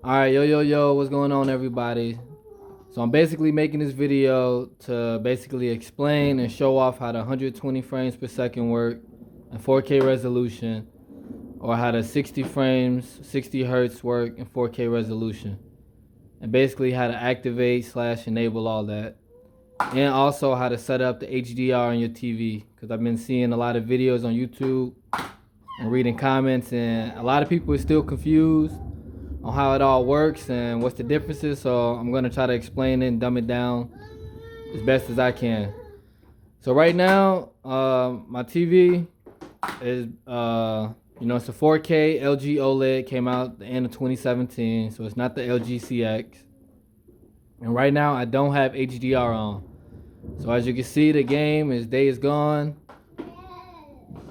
All right, yo, what's going on, everybody? So I'm basically making this video to basically explain and show off how the 120 frames per second work in 4K resolution, or how the 60 frames, 60 hertz work in 4K resolution, and basically how to activate slash enable all that, and also how to set up the HDR on your TV. Because I've been seeing a lot of videos on YouTube and reading comments, and a lot of people are still confused on how it all works and what's the differences. So I'm gonna try to explain it and dumb it down as best as I can. So right now, my TV is, it's a 4K LG OLED. Came out the end of 2017, so it's not the LG CX. And right now, I don't have HDR on. So as you can see, the game is Days Gone.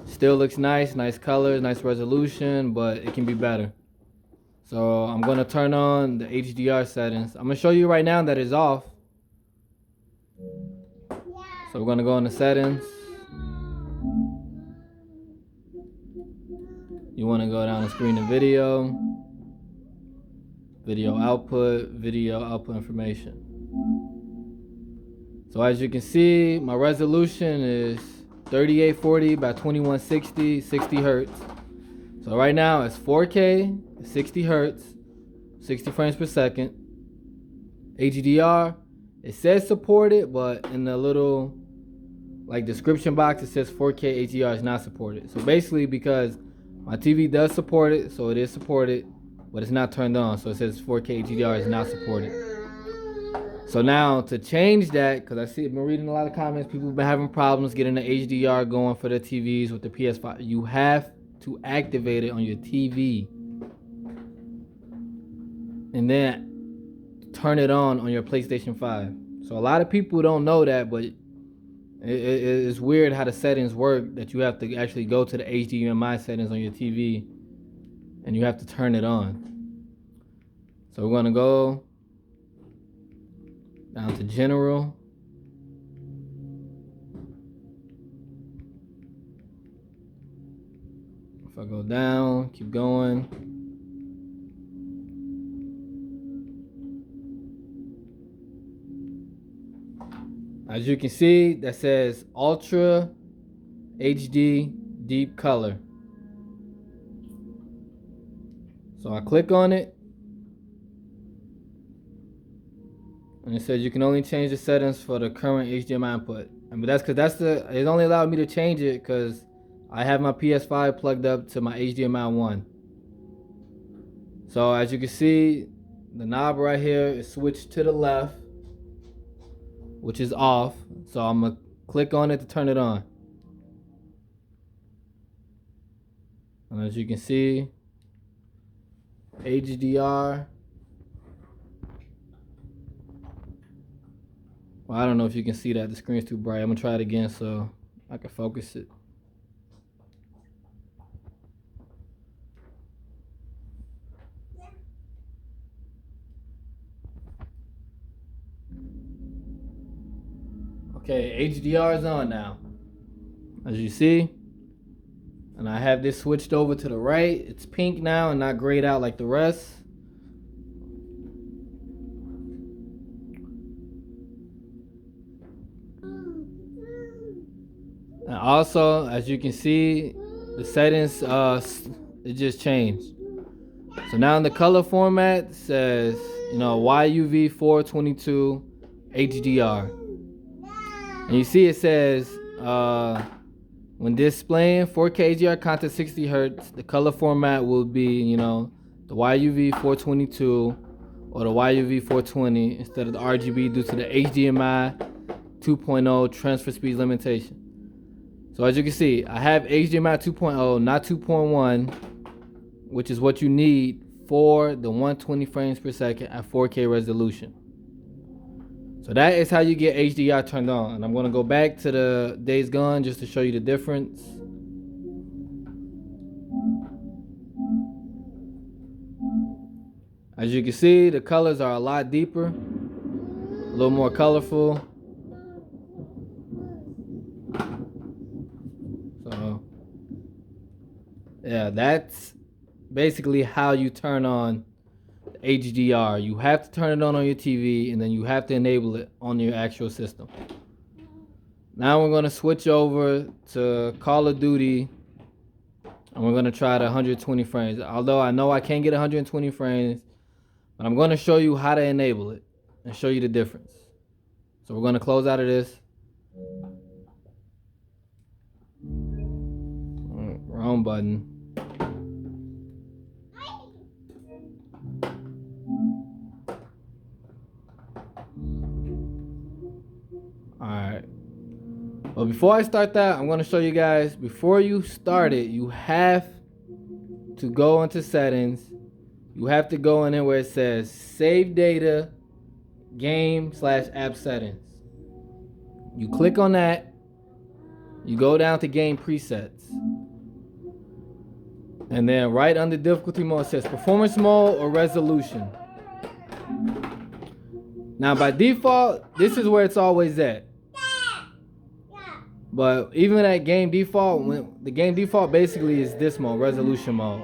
Still looks nice, nice colors, nice resolution, but it can be better. So I'm gonna turn on the HDR settings. I'm gonna show you right now that it's off. So we're gonna go into settings. You wanna go down to screen and video output information. So as you can see, my resolution is 3840 by 2160, 60 hertz. So right now it's 4K, 60 hertz, 60 frames per second. HDR, it says supported, but in the little description box it says 4K HDR is not supported. So basically, because my TV does support it, so it is supported, but it's not turned on. So it says 4K HDR is not supported. So now to change that, because I've been reading a lot of comments, people have been having problems getting the HDR going for their TVs with the PS5. You have to activate it on your TV and then turn it on your PlayStation 5. So a lot of people don't know that, but it's weird how the settings work, that you have to actually go to the HDMI settings on your TV and you have to turn it on. So we're gonna go down to general. If I go down, keep going. As you can see, that says Ultra HD Deep Color. So I click on it, and it says you can only change the settings for the current HDMI input. But that's because it only allowed me to change it because I have my PS5 plugged up to my HDMI 1. So as you can see, the knob right here is switched to the left, which is off. So I'm gonna click on it to turn it on. And as you can see, HDR. Well, I don't know if you can see that. The screen's too bright. I'm gonna try it again so I can focus it. Okay, HDR is on now, as you see. And I have this switched over to the right. It's pink now and not grayed out like the rest. And also, as you can see, the settings, it just changed. So now in the color format, it says, YUV 422 HDR. And you see it says, when displaying 4K HDR content 60 Hz, the color format will be, the YUV 422 or the YUV 420 instead of the RGB due to the HDMI 2.0 transfer speed limitation. So as you can see, I have HDMI 2.0, not 2.1, which is what you need for the 120 frames per second at 4K resolution. So that is how you get HDR turned on. And I'm going to go back to the Days Gone just to show you the difference. As you can see, the colors are a lot deeper, a little more colorful. So yeah, that's basically how you turn on the HDR. You have to turn it on your TV, and then you have to enable it on your actual system. Now we're going to switch over to Call of Duty, and we're going to try the 120 frames. Although I know I can't get 120 frames, but I'm going to show you how to enable it and show you the difference. So we're going to close out of this. Wrong button. Alright. But before I start that, I'm going to show you guys, before you start it, you have to go into settings. You have to go in there where it says save data, game/app settings. You click on that. You go down to game presets. And then right under difficulty mode, it says performance mode or resolution. Now by default, this is where it's always at. But even at game default, the game default basically is this mode, resolution mode.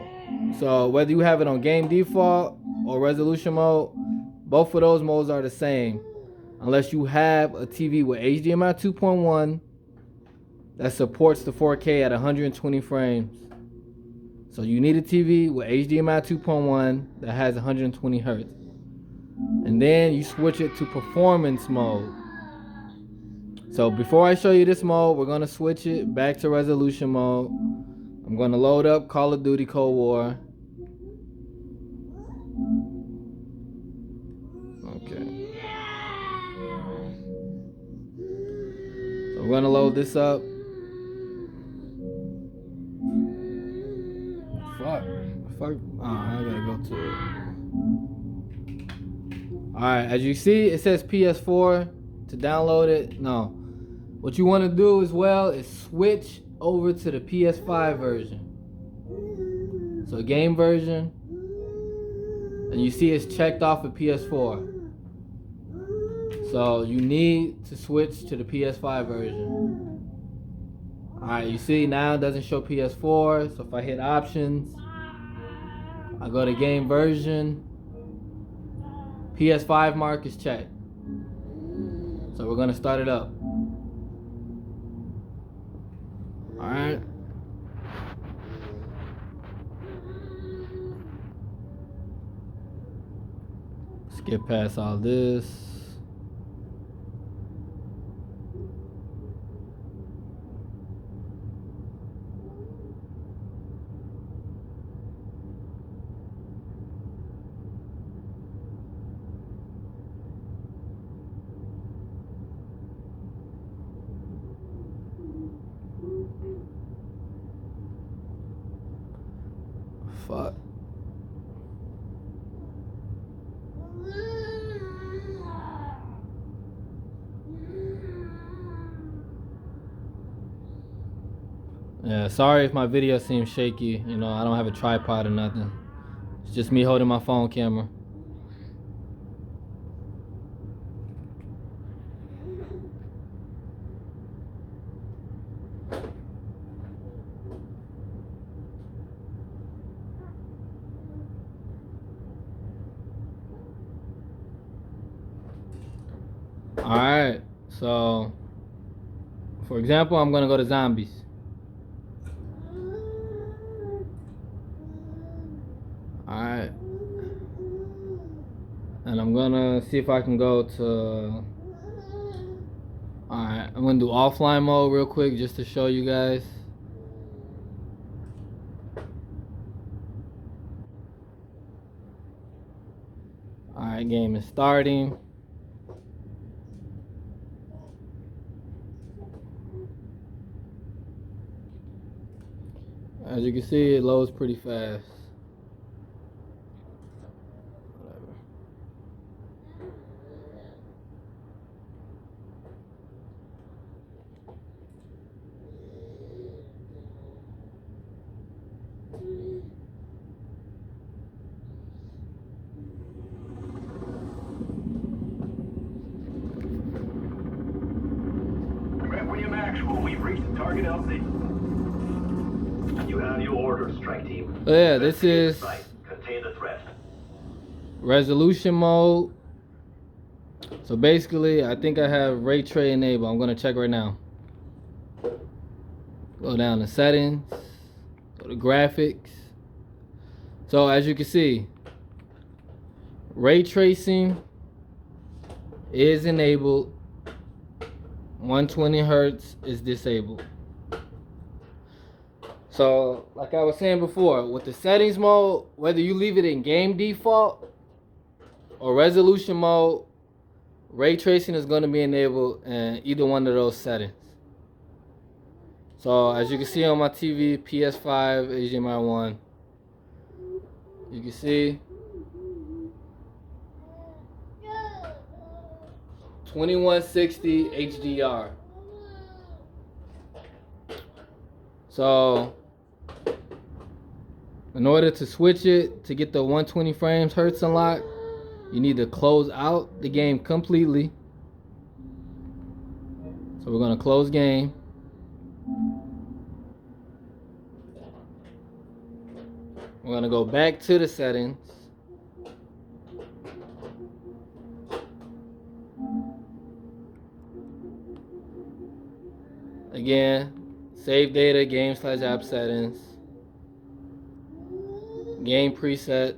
So whether you have it on game default or resolution mode, both of those modes are the same. Unless you have a TV with HDMI 2.1 that supports the 4K at 120 frames. So you need a TV with HDMI 2.1 that has 120 Hertz. And then you switch it to performance mode. So before I show you this mode, we're going to switch it back to resolution mode. I'm going to load up Call of Duty Cold War. Okay. So we're going to load this up. Fuck. Oh, I gotta go to it. Alright, as you see, it says PS4 to download it. No. What you want to do as well is switch over to the PS5 version. So game version. And you see it's checked off with PS4. So you need to switch to the PS5 version. Alright, you see now it doesn't show PS4. So if I hit options, I go to game version. PS5 mark is checked. So we're going to start it up. Alright. Skip past all this. Fuck. Yeah, sorry if my video seems shaky. You know, I don't have a tripod or nothing. It's just me holding my phone camera. Alright, so for example, I'm gonna go to zombies. Alright. And I'm gonna see if I can go to... Alright, I'm gonna do offline mode real quick just to show you guys. Alright, game is starting. As you can see, it loads pretty fast. Whatever. Requiem Actual, we've reached the target LZ. You have your order, strike team. So yeah, this is contain the threat. resolution mode. So basically, I think I have ray tray enabled. I'm gonna check right now. Go down to settings, go to graphics. So as you can see, ray tracing is enabled. 120 hertz is disabled. So like I was saying before, with the settings mode, whether you leave it in game default or resolution mode, ray tracing is going to be enabled in either one of those settings. So as you can see on my TV, PS5 HDMI 1, you can see 2160 HDR. So in order to switch it to get the 120 frames hertz unlock, you need to close out the game completely. So we're gonna close game. We're gonna go back to the settings. Again, save data, game/app settings, game preset.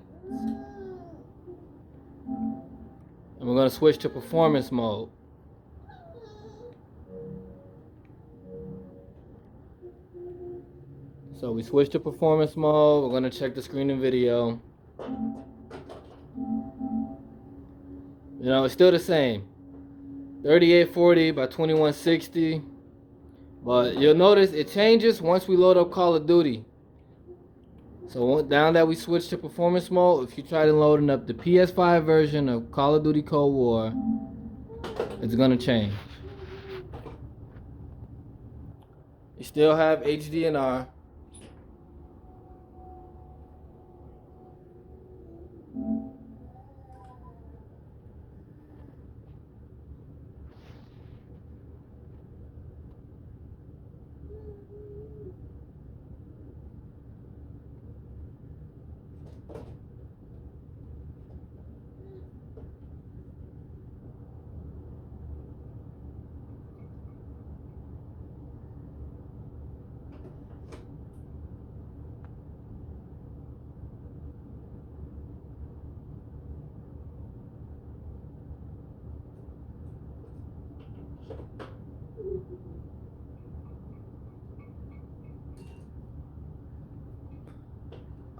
And we're gonna switch to performance mode. So we switch to performance mode. We're gonna check the screen and video. You know, it's still the same. 3840 by 2160. But you'll notice it changes once we load up Call of Duty. So now that we switch to performance mode, if you try to loading up the PS5 version of Call of Duty Cold War, it's gonna change. You still have HDNR.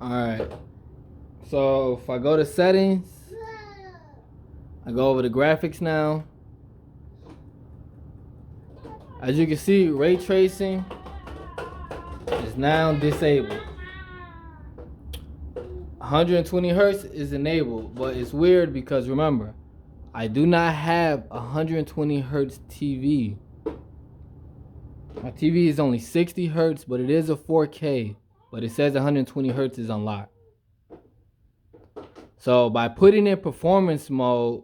Alright, so if I go to settings, I go over to graphics now. As you can see, ray tracing is now disabled. 120 hertz is enabled, but it's weird because remember, I do not have a 120 hertz TV. My TV is only 60 hertz, but it is a 4K. But it says 120 hertz is unlocked. So by putting in performance mode,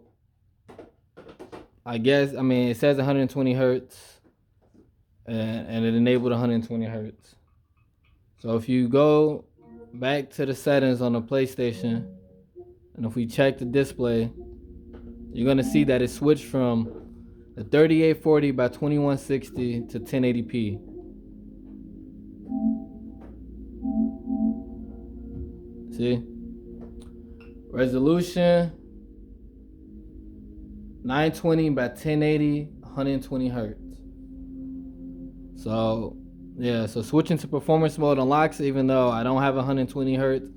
it says 120 hertz and it enabled 120 hertz. So if you go back to the settings on the PlayStation, and if we check the display, you're gonna see that it switched from the 3840 by 2160 to 1080p. See? Resolution 920 by 1080, 120 hertz. So yeah, so switching to performance mode unlocks it, even though I don't have 120 hertz.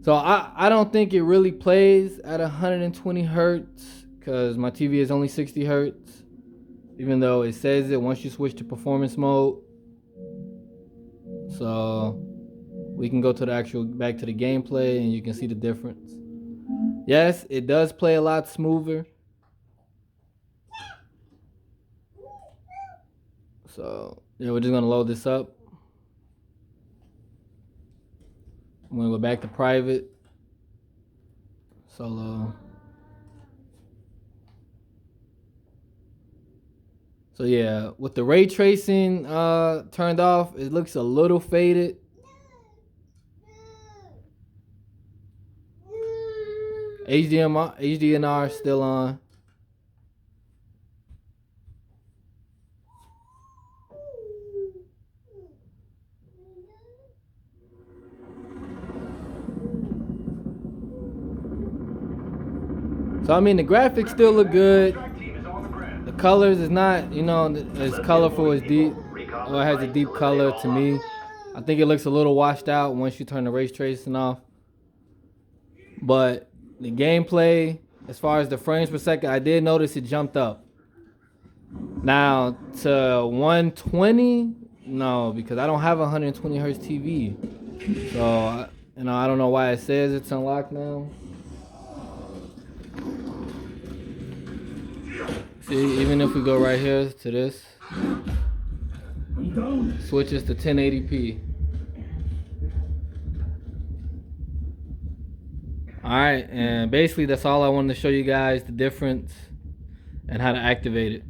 So I don't think it really plays at 120 hertz because my TV is only 60 hertz, even though it says it once you switch to performance mode. So we can go to the back to the gameplay and you can see the difference. Yes, it does play a lot smoother. So yeah, we're just gonna load this up. I'm gonna go back to private, solo. So yeah, with the ray tracing turned off, it looks a little faded. HDNR still on. So I mean the graphics still look good. The colors is not, you know, as colorful as deep, or it has a deep color to me. I think it looks a little washed out once you turn the ray tracing off. But the gameplay, as far as the frames per second, I did notice it jumped up. Now to 120, no, because I don't have a 120 hertz TV. So, you know, I don't know why it says it's unlocked now. See, even if we go right here to this, switches to 1080p. Alright, and basically that's all I wanted to show you guys, the difference and how to activate it.